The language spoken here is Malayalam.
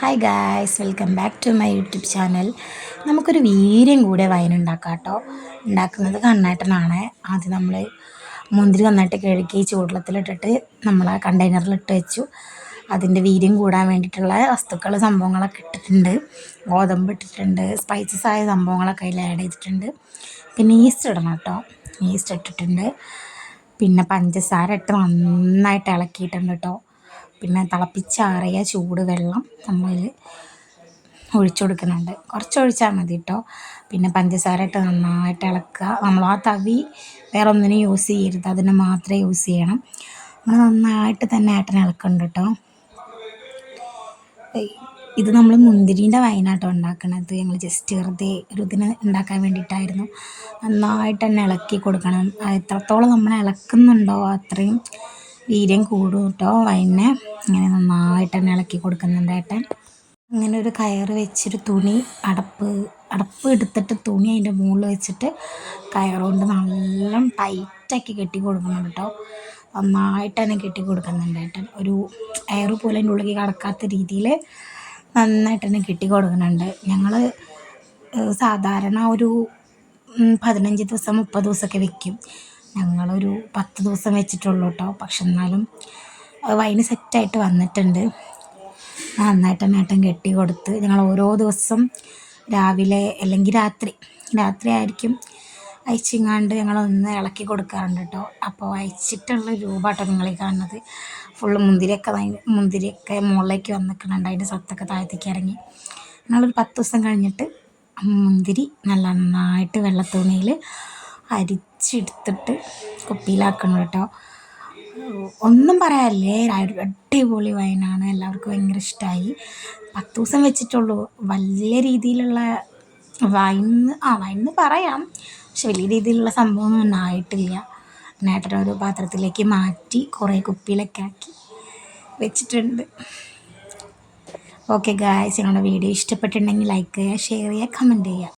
Hi guys, welcome back to my YouTube channel. നമുക്കൊരു വീര്യം കൂടെ വൈൻ ഉണ്ടാക്കാം കേട്ടോ. ഉണ്ടാക്കുന്നത് കണ്ണേട്ടനാണ്. ആദ്യം നമ്മൾ മുന്തിരി നന്നായിട്ട് കഴുകി ചൂടുവെള്ളത്തിലിട്ടിട്ട് നമ്മൾ ആ കണ്ടെയ്നറിലിട്ട് വെച്ചു. അതിൻ്റെ വീര്യം കൂടാൻ വേണ്ടിയിട്ടുള്ള വസ്തുക്കൾ സംഭവങ്ങളൊക്കെ ഇട്ടിട്ടുണ്ട്. ഗോതമ്പ് ഇട്ടിട്ടുണ്ട്, സ്പൈസസ് ആയ സംഭവങ്ങളൊക്കെ അതിൽ ആഡ് ചെയ്തിട്ടുണ്ട്. പിന്നെ ഈസ്റ്റ് ഇടണം കേട്ടോ. ഈസ്റ്റ് ഇട്ടിട്ടുണ്ട്. പിന്നെ പഞ്ചസാര ഇട്ട് നന്നായിട്ട് ഇളക്കിയിട്ടുണ്ട് കേട്ടോ. പിന്നെ തിളപ്പിച്ചാറിയ ചൂട് വെള്ളം നമ്മൾ ഒഴിച്ചു കൊടുക്കുന്നുണ്ട്. കുറച്ച് ഒഴിച്ചാൽ മതി കേട്ടോ. പിന്നെ പഞ്ചസാര ഇട്ട് നന്നായിട്ട് ഇളക്കുക. നമ്മൾ ആ തവി വേറെ ഒന്നിനും യൂസ് ചെയ്യരുത്, അതിന് മാത്രമേ യൂസ് ചെയ്യണം. നമ്മൾ നന്നായിട്ട് തന്നെ ഏട്ടൻ ഇളക്കുന്നുണ്ട് കേട്ടോ. ഇത് നമ്മൾ മുന്തിരീൻ്റെ വൈനാട്ടോ ഉണ്ടാക്കണത്. ഞങ്ങൾ ജസ്റ്റ് വെറുതെ ഒരു ഇതിന് ഉണ്ടാക്കാൻ വേണ്ടിയിട്ടായിരുന്നു. നന്നായിട്ട് തന്നെ ഇളക്കി കൊടുക്കണം. എത്രത്തോളം നമ്മൾ ഇളക്കുന്നുണ്ടോ അത്രയും വീര്യം കൂടും കേട്ടോ വൈനെ. ഇങ്ങനെ നന്നായിട്ട് തന്നെ ഇളക്കി കൊടുക്കുന്നുണ്ട് ഏട്ടൻ. അങ്ങനെ ഒരു കയറ് വെച്ചൊരു തുണി അടപ്പ് എടുത്തിട്ട് തുണി അതിൻ്റെ മുകളിൽ വെച്ചിട്ട് കയറുകൊണ്ട് നല്ല ടൈറ്റാക്കി കെട്ടി കൊടുക്കുന്നുണ്ട് കേട്ടോ. നന്നായിട്ട് തന്നെ കെട്ടി കൊടുക്കുന്നുണ്ട് ഏട്ടൻ. ഒരു എയർ പോലെ അതിൻ്റെ ഉള്ളിൽ കടക്കാത്ത രീതിയിൽ നന്നായിട്ട് തന്നെ കെട്ടി കൊടുക്കുന്നുണ്ട്. ഞങ്ങൾ സാധാരണ ഒരു 15 ദിവസം 30 ദിവസമൊക്കെ വെക്കും. ഞങ്ങളൊരു 10 ദിവസം വെച്ചിട്ടുള്ളൂ കേട്ടോ. പക്ഷെ എന്നാലും വൈന് സെറ്റായിട്ട് വന്നിട്ടുണ്ട്. നന്നായിട്ട് തന്നെ ഏട്ടൻ കെട്ടി കൊടുത്ത് ഞങ്ങൾ ഓരോ ദിവസം രാവിലെ അല്ലെങ്കിൽ രാത്രി ആയിരിക്കും അയച്ചിങ്ങാണ്ട് ഞങ്ങളൊന്ന് ഇളക്കി കൊടുക്കാറുണ്ട് കേട്ടോ. അപ്പോൾ അയച്ചിട്ടുള്ള രൂപമാട്ടോ നിങ്ങളീ കാണുന്നത്. ഫുള്ള് മുന്തിരിയൊക്കെ മുകളിലേക്ക് വന്നിക്കുന്നുണ്ട്. അതിൻ്റെ സത്തൊക്കെ താഴത്തേക്ക് ഇറങ്ങി. ഞങ്ങളൊരു 10 ദിവസം കഴിഞ്ഞിട്ട് മുന്തിരി നന്നായിട്ട് വെള്ളത്തുണിയിൽ അരിച്ചെടുത്തിട്ട് കുപ്പിയിലാക്കണം കേട്ടോ. ഒന്നും പറയാനില്ലേ, അടിപൊളി വൈനാണ്. എല്ലാവർക്കും ഭയങ്കര ഇഷ്ടമായി. 10 ദിവസം വെച്ചിട്ടുള്ളൂ. വലിയ രീതിയിലുള്ള വൈൻ പറയാം, പക്ഷെ വലിയ രീതിയിലുള്ള സംഭവമൊന്നും ഉണ്ടായിട്ടില്ല. ഏട്ടനൊരു പാത്രത്തിലേക്ക് മാറ്റി കുറേ കുപ്പിയിലൊക്കെ ആക്കി വെച്ചിട്ടുണ്ട്. ഓക്കെ ഗായ്സ്, ഞങ്ങളുടെ വീഡിയോ ഇഷ്ടപ്പെട്ടിട്ടുണ്ടെങ്കിൽ ലൈക്ക് ചെയ്യുക, ഷെയർ ചെയ്യുക, കമൻറ്റ് ചെയ്യുക.